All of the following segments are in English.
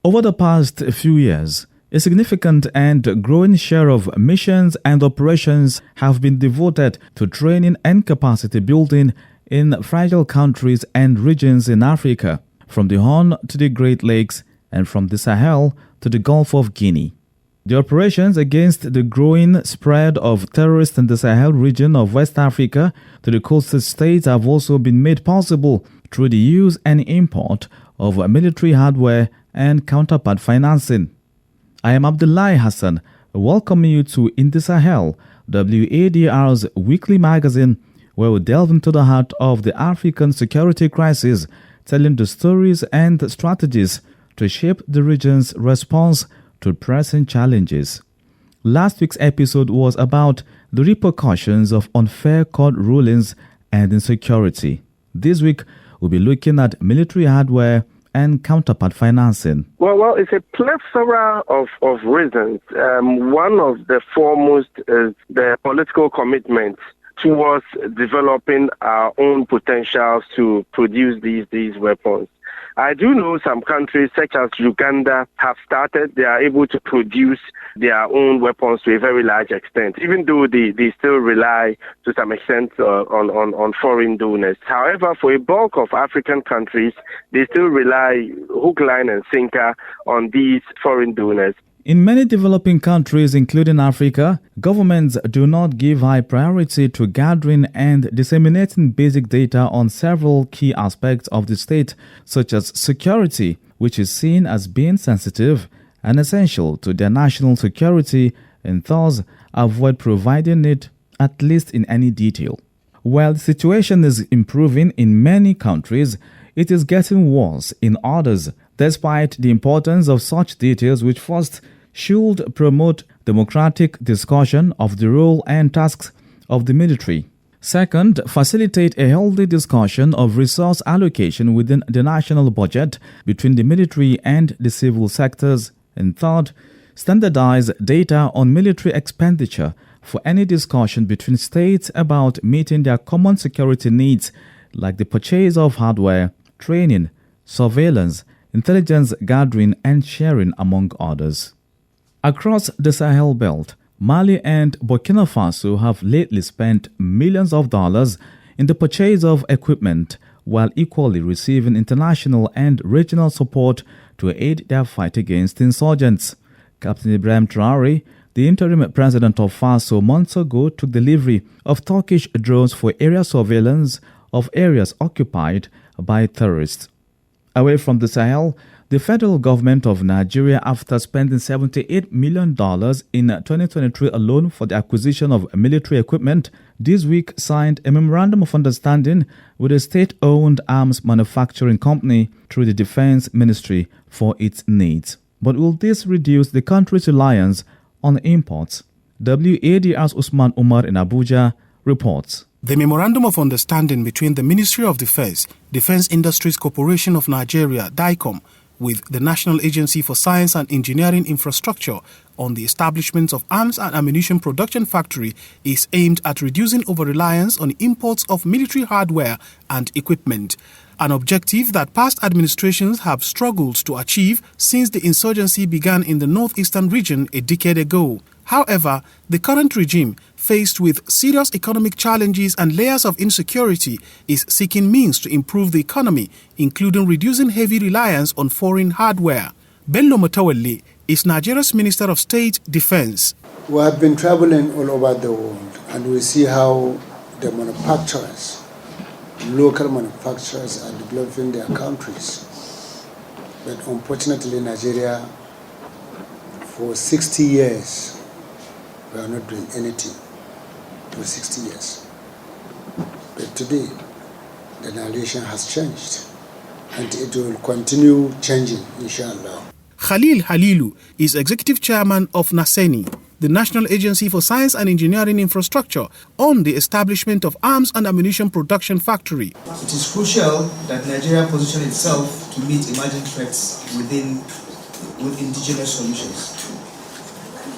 Over the past few years, a significant and growing share of missions and operations have been devoted to training and capacity building in fragile countries and regions in Africa, from the Horn to the Great Lakes and from the Sahel to the Gulf of Guinea. The operations against the growing spread of terrorists in the Sahel region of West Africa to the coastal states have also been made possible through the use and import of military hardware and counterpart financing. I am Abdullahi Hassan, welcoming you to In the Sahel, WADR's weekly magazine, where we delve into the heart of the African security crisis, telling the stories and strategies to shape the region's response to pressing challenges. Last week's episode was about the repercussions of unfair court rulings and insecurity. This week, we'll be looking at military hardware and counterpart financing. Well, it's a plethora of reasons. One of the foremost is the political commitment towards developing our own potentials to produce these weapons. I do know some countries such as Uganda have started. They are able to produce their own weapons to a very large extent, even though they still rely to some extent on foreign donors. However, for a bulk of African countries, they still rely hook, line, and sinker on these foreign donors. In many developing countries, including Africa, governments do not give high priority to gathering and disseminating basic data on several key aspects of the state, such as security, which is seen as being sensitive and essential to their national security, and thus avoid providing it, at least in any detail. While the situation is improving in many countries, it is getting worse in others, despite the importance of such details, which first should promote democratic discussion of the role and tasks of the military. Second, facilitate a healthy discussion of resource allocation within the national budget between the military and the civil sectors. And third, standardize data on military expenditure for any discussion between states about meeting their common security needs, like the purchase of hardware, training, surveillance, intelligence gathering, and sharing, among others. Across the Sahel belt, Mali and Burkina Faso have lately spent millions of dollars in the purchase of equipment, while equally receiving international and regional support to aid their fight against insurgents. Captain Ibrahim Traore, the interim president of Faso, months ago took delivery of Turkish drones for area surveillance of areas occupied by terrorists. Away from the Sahel, the federal government of Nigeria, after spending $78 million in 2023 alone for the acquisition of military equipment, this week signed a memorandum of understanding with a state-owned arms manufacturing company through the Defense Ministry for its needs. But will this reduce the country's reliance on imports? WADR's Usman Umar in Abuja reports. The Memorandum of Understanding between the Ministry of Defense, Defense Industries Corporation of Nigeria, DICOM, with the National Agency for Science and Engineering Infrastructure on the establishment of arms and ammunition production factory is aimed at reducing over-reliance on imports of military hardware and equipment, an objective that past administrations have struggled to achieve since the insurgency began in the northeastern region a decade ago. However, the current regime, faced with serious economic challenges and layers of insecurity, is seeking means to improve the economy, including reducing heavy reliance on foreign hardware. Bello Mutawalli is Nigeria's Minister of State Defense. We have been traveling all over the world, and we see how the manufacturers, local manufacturers, are developing their countries. But unfortunately, Nigeria, for 60 years, we are not doing anything for 60 years. But today, the narration has changed, and it will continue changing, inshallah. Khalil Halilu is Executive Chairman of NASENI, the National Agency for Science and Engineering Infrastructure, on the establishment of arms and ammunition production factory. It is crucial that Nigeria position itself to meet emerging threats with indigenous solutions.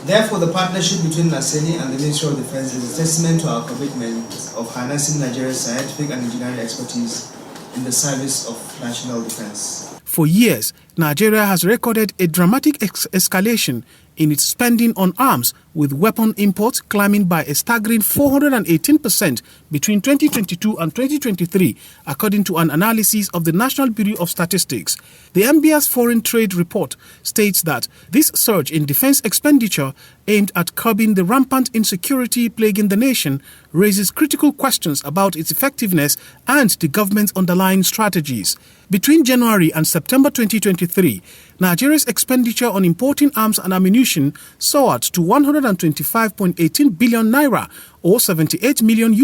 Therefore, the partnership between NASENI and the Ministry of Defense is a testament to our commitment of harnessing Nigeria's scientific and engineering expertise in the service of national defense. For years, Nigeria has recorded a dramatic escalation in its spending on arms, with weapon imports climbing by a staggering 418% between 2022 and 2023, according to an analysis of the National Bureau of Statistics. The NBS Foreign Trade Report states that this surge in defense expenditure aimed at curbing the rampant insecurity plaguing the nation raises critical questions about its effectiveness and the government's underlying strategies. Between January and September 2023, Nigeria's expenditure on importing arms and ammunition soared to 125.18 billion naira, or $78 million,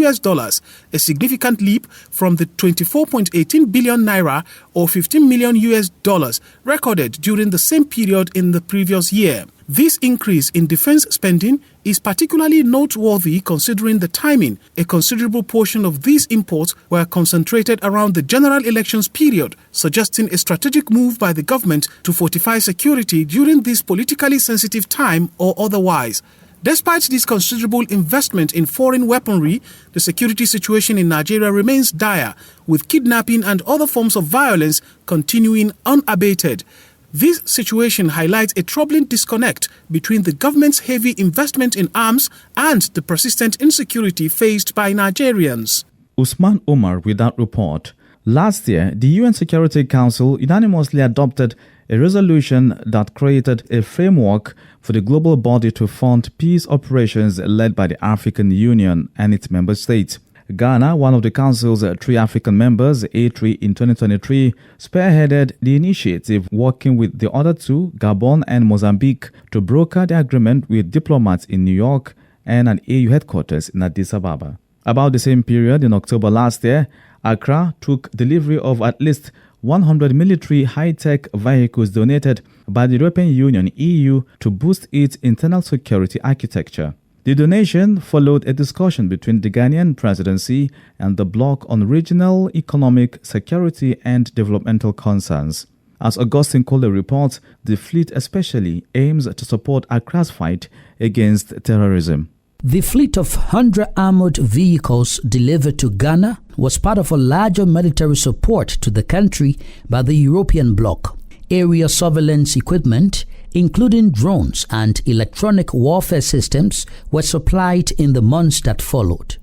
a significant leap from the 24.18 billion naira, or $15 million, recorded during the same period in the previous year. This increase in defense spending is particularly noteworthy considering the timing. A considerable portion of these imports were concentrated around the general elections period, suggesting a strategic move by the government to fortify security during this politically sensitive time or otherwise. Despite this considerable investment in foreign weaponry, the security situation in Nigeria remains dire, with kidnapping and other forms of violence continuing unabated. This situation highlights a troubling disconnect between the government's heavy investment in arms and the persistent insecurity faced by Nigerians. Usman Omar with that report. Last year, the UN Security Council unanimously adopted a resolution that created a framework for the global body to fund peace operations led by the African Union and its member states. Ghana, one of the Council's 3 African members, A3 in 2023, spearheaded the initiative, working with the other 2, Gabon and Mozambique, to broker the agreement with diplomats in New York and an AU headquarters in Addis Ababa. About the same period, in October last year, Accra took delivery of at least 100 military high-tech vehicles donated by the European Union (EU) to boost its internal security architecture. The donation followed a discussion between the Ghanaian presidency and the bloc on regional economic, security and developmental concerns. As Augustine Coley reports, the fleet especially aims to support Accra's fight against terrorism. The fleet of 100 armored vehicles delivered to Ghana was part of a larger military support to the country by the European bloc. Area surveillance equipment, including drones and electronic warfare systems, were supplied in the months that followed.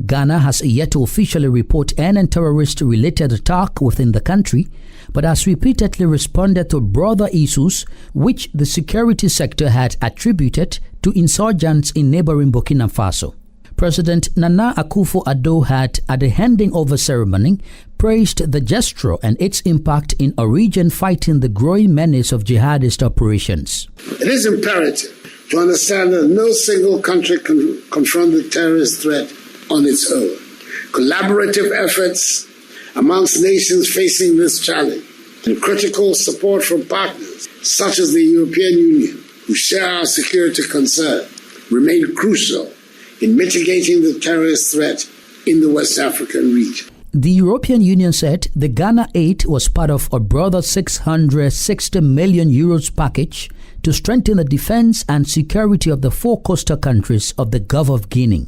Ghana has yet to officially report any terrorist-related attack within the country, but has repeatedly responded to broader issues which the security sector had attributed to insurgents in neighboring Burkina Faso. President Nana Akufo-Addo had, at the handing over ceremony, praised the gesture and its impact in a region fighting the growing menace of jihadist operations. It is imperative to understand that no single country can confront the terrorist threat on its own. Collaborative efforts amongst nations facing this challenge and critical support from partners such as the European Union, who share our security concern, remain crucial in mitigating the terrorist threat in the West African region. The European Union said the Ghana aid was part of a broader 660 million euros package to strengthen the defense and security of the 4 coastal countries of the Gulf of Guinea.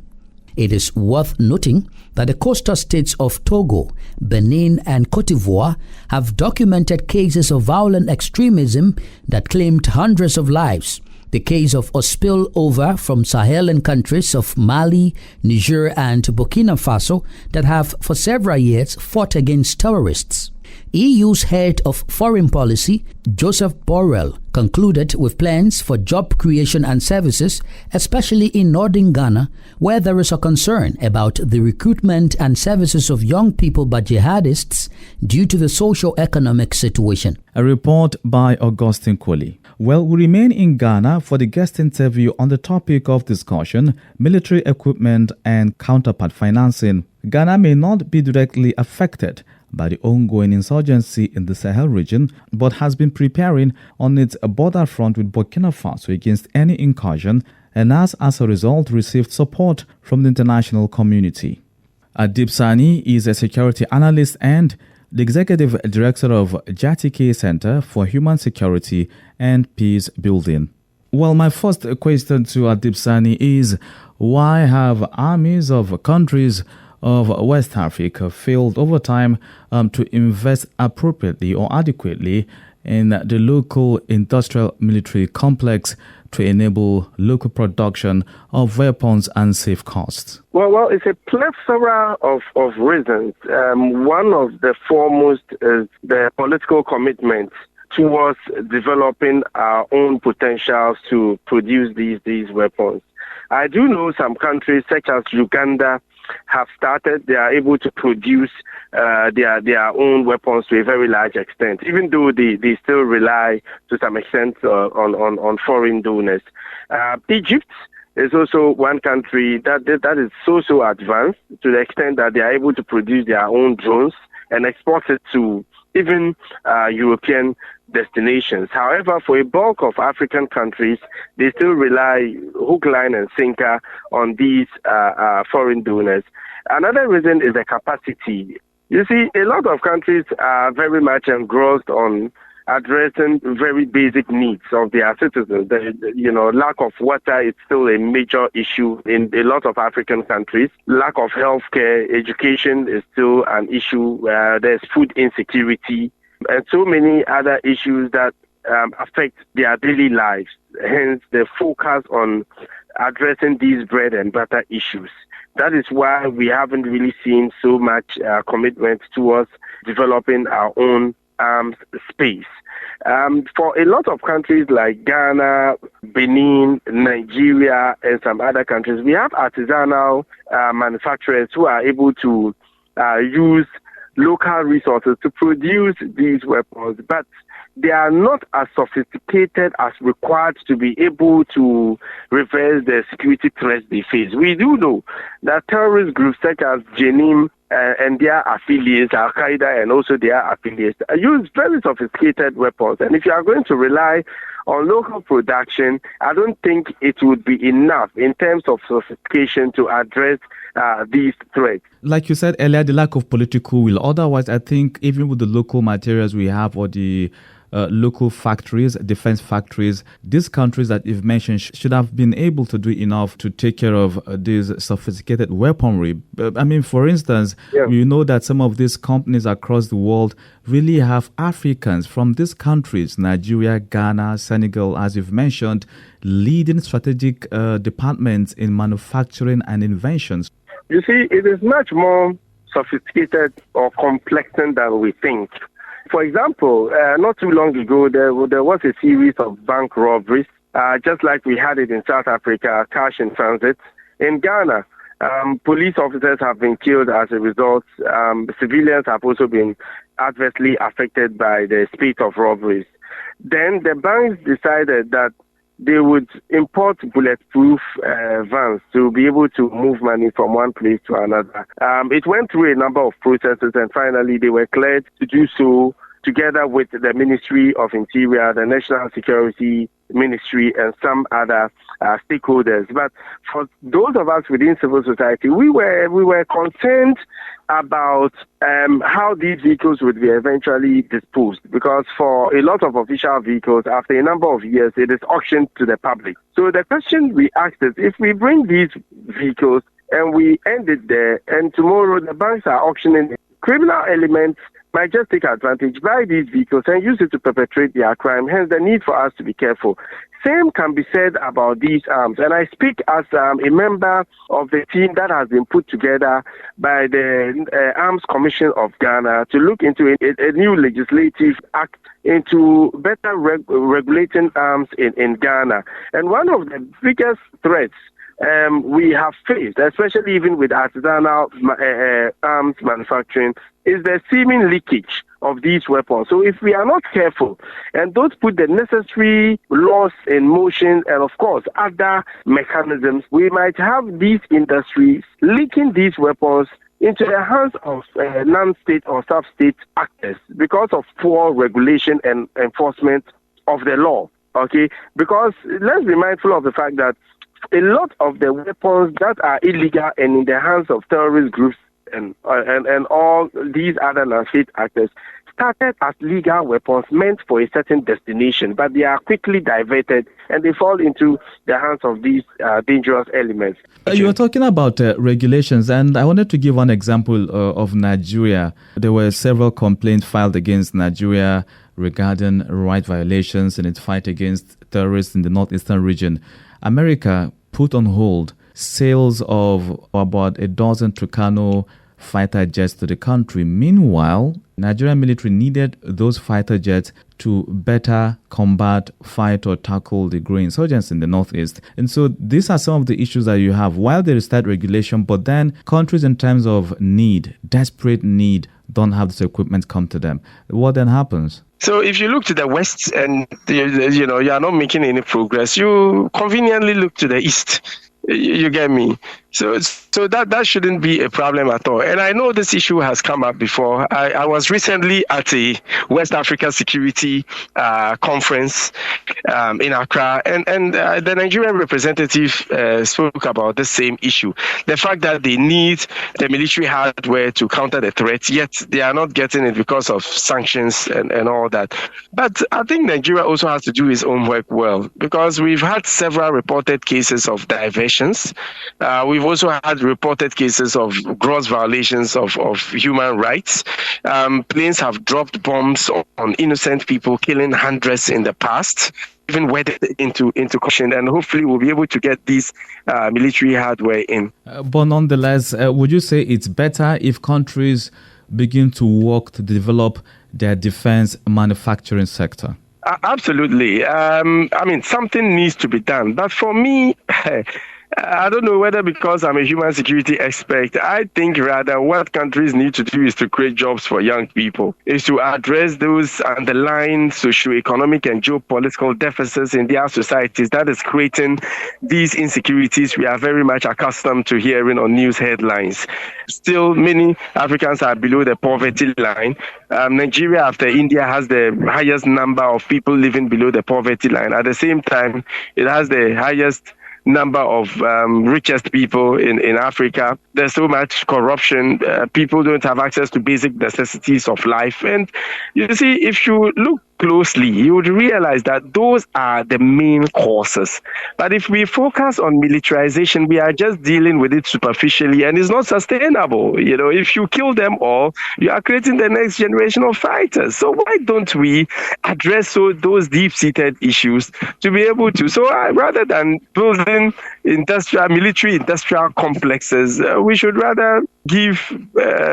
It is worth noting that the coastal states of Togo, Benin, and Cote d'Ivoire have documented cases of violent extremism that claimed hundreds of lives. The case of a spillover from Sahel countries of Mali, Niger, and Burkina Faso that have for several years fought against terrorists. EU's head of foreign policy, Joseph Borrell, concluded with plans for job creation and services, especially in northern Ghana, where there is a concern about the recruitment and services of young people by jihadists due to the socio-economic situation. A report by Augustine Coley. Well, we remain in Ghana for the guest interview on the topic of discussion, military equipment and counterpart financing. Ghana may not be directly affected by the ongoing insurgency in the Sahel region, but has been preparing on its border front with Burkina Faso against any incursion, and has as a result received support from the international community. Adib Sani is a security analyst and the executive director of Jatike Center for Human Security and Peace Building. Well, my first question to Adib Sani is, why have armies of countries of West Africa failed over time to invest appropriately or adequately in the local industrial military complex to enable local production of weapons and save costs? Well, it's a plethora of reasons. One of the foremost is the political commitment towards developing our own potentials to produce these weapons. I do know some countries such as Uganda have started. They are able to produce their own weapons to a very large extent, even though they still rely to some extent on foreign donors. Egypt is also one country that is so advanced to the extent that they are able to produce their own drones and export it to even European destinations. However, for a bulk of African countries, they still rely hook, line, and sinker on these foreign donors. Another reason is the capacity. You see, a lot of countries are very much engrossed on addressing very basic needs of their citizens. Lack of water is still a major issue in a lot of African countries. Lack of healthcare, education is still an issue. There's food insecurity, and so many other issues that affect their daily lives. Hence, the focus on addressing these bread and butter issues. That is why we haven't really seen so much commitment towards developing our own arms space. For a lot of countries like Ghana, Benin, Nigeria, and some other countries, we have artisanal manufacturers who are able to use local resources to produce these weapons, but they are not as sophisticated as required to be able to reverse the security threats they face. We do know that terrorist groups such as Jenim and their affiliates, Al-Qaeda and also their affiliates, use very sophisticated weapons. And if you are going to rely on local production, I don't think it would be enough in terms of sophistication to address these threats. Like you said earlier, the lack of political will. Otherwise, I think even with the local materials we have or the local factories, defense factories, these countries that you've mentioned should have been able to do enough to take care of this sophisticated weaponry. I mean, for instance, we know that some of these companies across the world really have Africans from these countries, Nigeria, Ghana, Senegal, as you've mentioned, leading strategic departments in manufacturing and inventions. You see, it is much more sophisticated or complex than we think. For example, not too long ago, there was a series of bank robberies, just like we had it in South Africa, cash in transit. In Ghana, police officers have been killed as a result. Civilians have also been adversely affected by the spate of robberies. Then the banks decided that they would import bulletproof vans to be able to move money from one place to another. It went through a number of processes, and finally they were cleared to do so together with the Ministry of Interior, the National Security Ministry, and some other stakeholders. But for those of us within civil society, we were concerned about how these vehicles would be eventually disposed, because for a lot of official vehicles, after a number of years, it is auctioned to the public. So the question we asked is, if we bring these vehicles and we end it there, and tomorrow the banks are auctioning, criminal elements might just take advantage, buy these vehicles and use it to perpetrate their crime. Hence the need for us to be careful. Same can be said about these arms. And I speak as a member of the team that has been put together by the Arms Commission of Ghana to look into a new legislative act into better regulating arms in Ghana. And one of the biggest threats we have faced, especially even with artisanal arms manufacturing, is the seeming leakage of these weapons. So if we are not careful and don't put the necessary laws in motion and, of course, other mechanisms, we might have these industries leaking these weapons into the hands of non-state or sub-state actors because of poor regulation and enforcement of the law. Okay? Because let's be mindful of the fact that a lot of the weapons that are illegal and in the hands of terrorist groups and all these other non-state actors started as legal weapons meant for a certain destination, but they are quickly diverted and they fall into the hands of these dangerous elements. You were talking about regulations, and I wanted to give one example of Nigeria. There were several complaints filed against Nigeria regarding right violations in its fight against terrorists in the northeastern region, America put on hold sales of about a dozen Tucano fighter jets to the country. Meanwhile, Nigerian military needed those fighter jets to better combat, fight, or tackle the growing insurgents in the northeast. And so these are some of the issues that you have. While there is tight regulation, but then countries in terms of need, desperate need, don't have this equipment come to them. What then happens? So if you look to the west and you are not making any progress, you conveniently look to the east. You get me? So that shouldn't be a problem at all. And I know this issue has come up before. I was recently at a West Africa security conference in Accra, and the Nigerian representative spoke about the same issue. The fact that they need the military hardware to counter the threat, yet they are not getting it because of sanctions and all that. But I think Nigeria also has to do its own work well, because we've had several reported cases of diversions. We've also had reported cases of gross violations of human rights. Planes have dropped bombs on innocent people, killing hundreds in the past, even wedded into caution. And hopefully we'll be able to get these military hardware in. But nonetheless, would you say it's better if countries begin to work to develop their defense manufacturing sector? Absolutely. Something needs to be done. But for me, I don't know whether because I'm a human security expert, I think rather what countries need to do is to create jobs for young people, is to address those underlying socio-economic and geopolitical deficits in their societies that is creating these insecurities we are very much accustomed to hearing on news headlines. Still, many Africans are below the poverty line. Nigeria, after India, has the highest number of people living below the poverty line. At the same time, it has the highest number of richest people in Africa. There's so much corruption. People don't have access to basic necessities of life. And you see, if you look closely, you would realize that those are the main causes. But if we focus on militarization, we are just dealing with it superficially, and it's not sustainable. If you kill them all, you are creating the next generation of fighters. So why don't we address those deep-seated issues to be able to? So rather than building military industrial complexes, we should rather give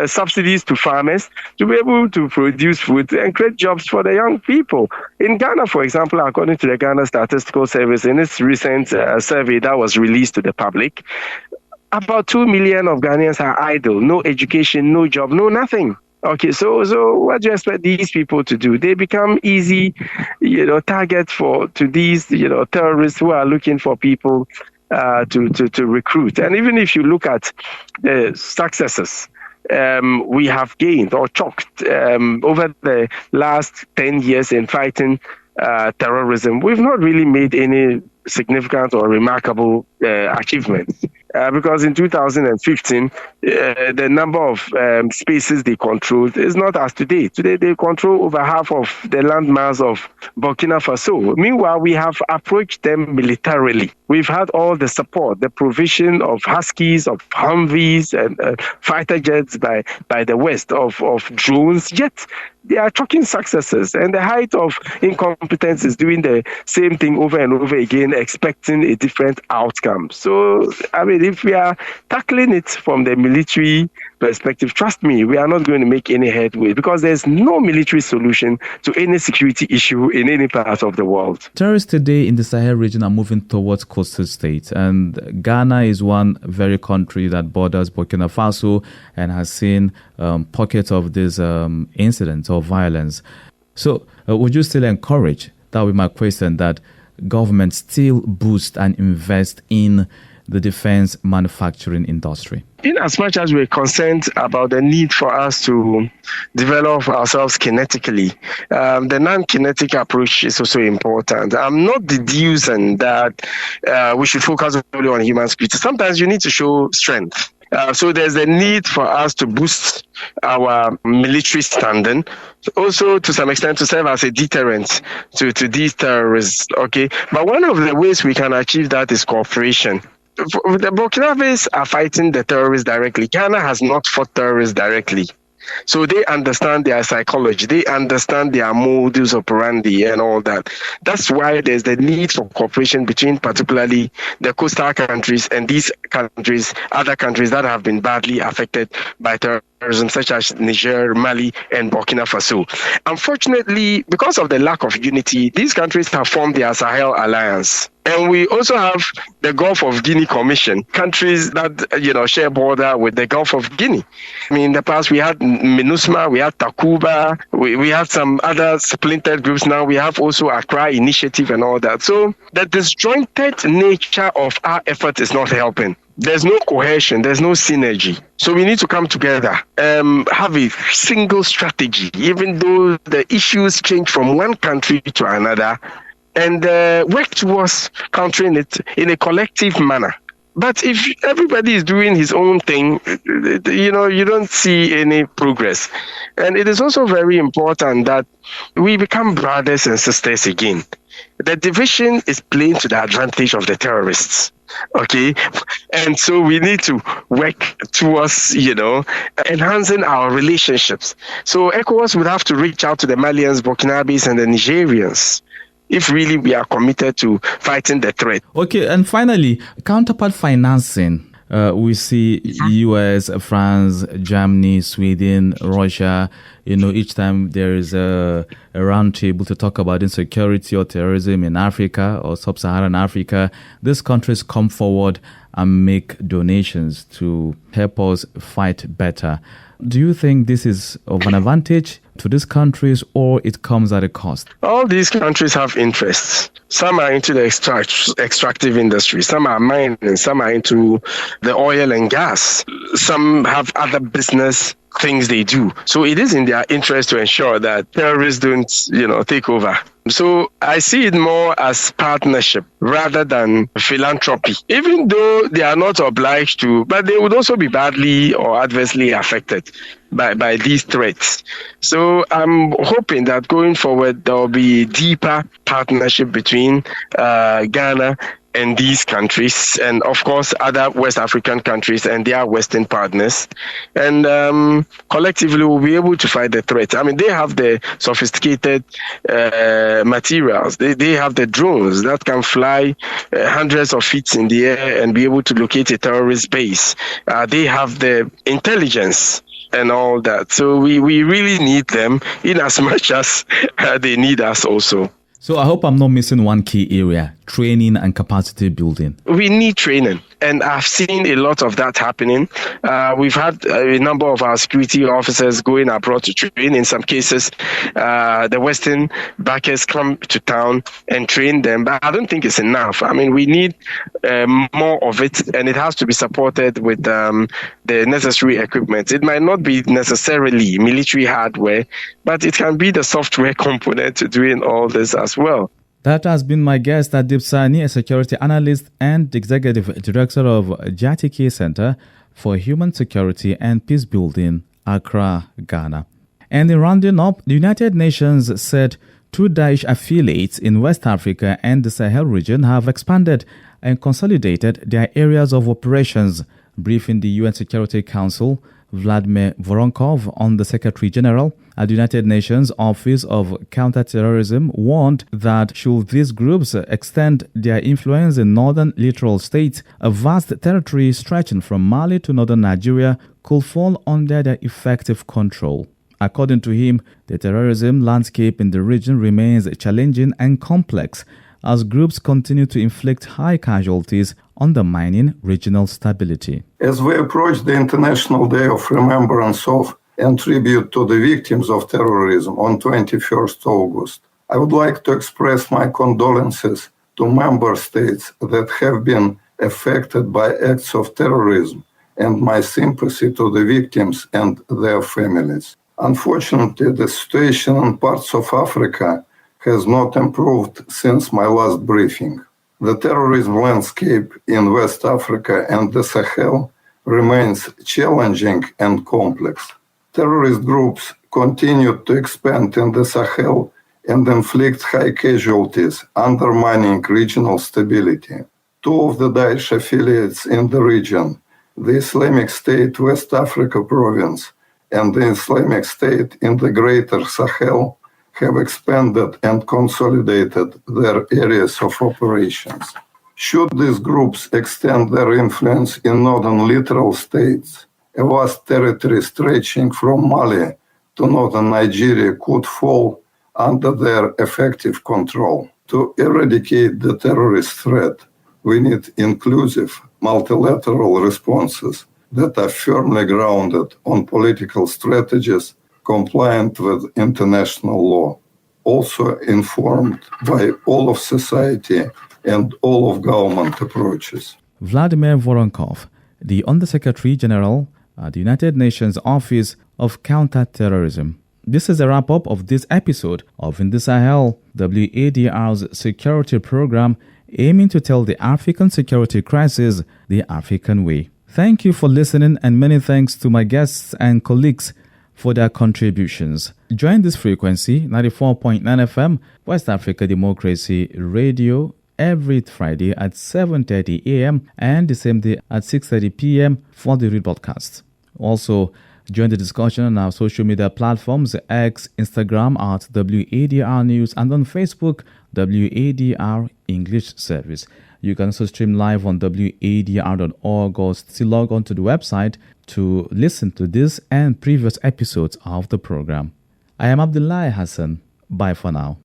subsidies to farmers to be able to produce food and create jobs for the young people. In Ghana, for example, according to the Ghana Statistical Service, in its recent survey that was released to the public, about 2 million of Ghanaians are idle, no education, no job, no nothing. Okay, so what do you expect these people to do? They become easy, targets to these, terrorists who are looking for people to recruit. And even if you look at the successes we have gained or chalked over the last 10 years in fighting terrorism, we've not really made any significant or remarkable achievements. Because in 2015, the number of spaces they controlled is not as today. Today, they control over half of the landmass of Burkina Faso. Meanwhile, we have approached them militarily. We've had all the support, the provision of Huskies, of Humvees, and fighter jets by the West, of drones, yet they are chalking successes. And the height of incompetence is doing the same thing over and over again, expecting a different outcome. So, if we are tackling it from the military perspective, trust me, we are not going to make any headway, because there's no military solution to any security issue in any part of the world. Terrorists today in the Sahel region are moving towards coastal states, and Ghana is one very country that borders Burkina Faso and has seen pockets of these incidents of violence. So would you still encourage, that would be my question, that government still boost and invest in the defense manufacturing industry? In as much as we're concerned about the need for us to develop ourselves kinetically, the non-kinetic approach is also important. I'm not deducing that we should focus only on human security. Sometimes you need to show strength. So there's a need for us to boost our military standing, also to some extent to serve as a deterrent to these terrorists. Okay, but one of the ways we can achieve that is cooperation. The Burkinabés are fighting the terrorists directly. Ghana has not fought terrorists directly. So they understand their psychology, they understand their modus operandi and all that. That's why there's the need for cooperation between particularly the coastal countries and these countries, other countries that have been badly affected by terrorism, such as Niger, Mali, and Burkina Faso. Unfortunately, because of the lack of unity, these countries have formed their Sahel alliance. And we also have the Gulf of Guinea Commission, countries that, share border with the Gulf of Guinea. I mean, in the past, we had MINUSMA, we had Takuba, we had some other splintered groups. Now we have also Accra Initiative and all that. So the disjointed nature of our effort is not helping. There's no cohesion, there's no synergy. So we need to come together, have a single strategy, even though the issues change from one country to another, and work towards countering it in a collective manner. But if everybody is doing his own thing, you don't see any progress. And it is also very important that we become brothers and sisters again. The division is playing to the advantage of the terrorists. Okay, and so we need to work towards, enhancing our relationships. So ECOWAS would have to reach out to the Malians, Burkinabes, and the Nigerians if really we are committed to fighting the threat. Okay, and finally, counterpart financing. We see US, France, Germany, Sweden, Russia. Each time there is a roundtable to talk about insecurity or terrorism in Africa or sub-Saharan Africa, these countries come forward and make donations to help us fight better. Do you think this is of an advantage to these countries, or it comes at a cost? All these countries have interests. Some are into the extractive industry, some are mining, some are into the oil and gas, some have other business things they do. So it is in their interest to ensure that terrorists don't, take over. So I see it more as partnership rather than philanthropy, even though they are not obliged to, but they would also be badly or adversely affected by these threats. So I'm hoping that going forward, there will be deeper partnership between Ghana and these countries, and of course other West African countries and their Western partners, and collectively we'll be able to fight the threat. I mean, they have the sophisticated materials, they have the drones that can fly hundreds of feet in the air and be able to locate a terrorist base. They have the intelligence and all that. So we really need them in as much as they need us also. So I hope I'm not missing one key area: training and capacity building. We need training, and I've seen a lot of that happening. We've had a number of our security officers going abroad to train. In some cases, the Western backers come to town and train them, but I don't think it's enough. I mean, we need more of it, and it has to be supported with the necessary equipment. It might not be necessarily military hardware, but it can be the software component to doing all this as well. That has been my guest, Adib Sani, a security analyst and executive director of Jatike Center for Human Security and Peace Building, Accra, Ghana. And in rounding up, the United Nations said 2 Daesh affiliates in West Africa and the Sahel region have expanded and consolidated their areas of operations. Briefing the UN Security Council, Vladimir Voronkov, on the Secretary General at the United Nations Office of Counterterrorism, warned that should these groups extend their influence in northern littoral states, a vast territory stretching from Mali to northern Nigeria could fall under their effective control. According to him, the terrorism landscape in the region remains challenging and complex as groups continue to inflict high casualties, undermining regional stability. As we approach the International Day of Remembrance of and Tribute to the Victims of Terrorism on 21st August, I would like to express my condolences to member states that have been affected by acts of terrorism and my sympathy to the victims and their families. Unfortunately, the situation in parts of Africa has not improved since my last briefing. The terrorism landscape in West Africa and the Sahel remains challenging and complex. Terrorist groups continue to expand in the Sahel and inflict high casualties, undermining regional stability. 2 of the Daesh affiliates in the region, the Islamic State West Africa province and the Islamic State in the Greater Sahel have expanded and consolidated their areas of operations. Should these groups extend their influence in northern littoral states, a vast territory stretching from Mali to northern Nigeria could fall under their effective control. To eradicate the terrorist threat, we need inclusive multilateral responses that are firmly grounded on political strategies compliant with international law, also informed by all of society and all of government approaches. Vladimir Voronkov, the Undersecretary General at the United Nations Office of Counterterrorism. This is a wrap-up of this episode of In the Sahel, WADR's security program aiming to tell the African security crisis the African way. Thank you for listening, and many thanks to my guests and colleagues for their contributions. Join this frequency, 94.9 FM, West Africa Democracy Radio, every Friday at 7:30 a.m. and the same day at 6:30 p.m. for the rebroadcast. Also, join the discussion on our social media platforms, X, Instagram at WADR News, and on Facebook, WADR English Service. You can also stream live on WADR.org or still log on to the website to listen to this and previous episodes of the program. I am Abdullahi Hassan. Bye for now.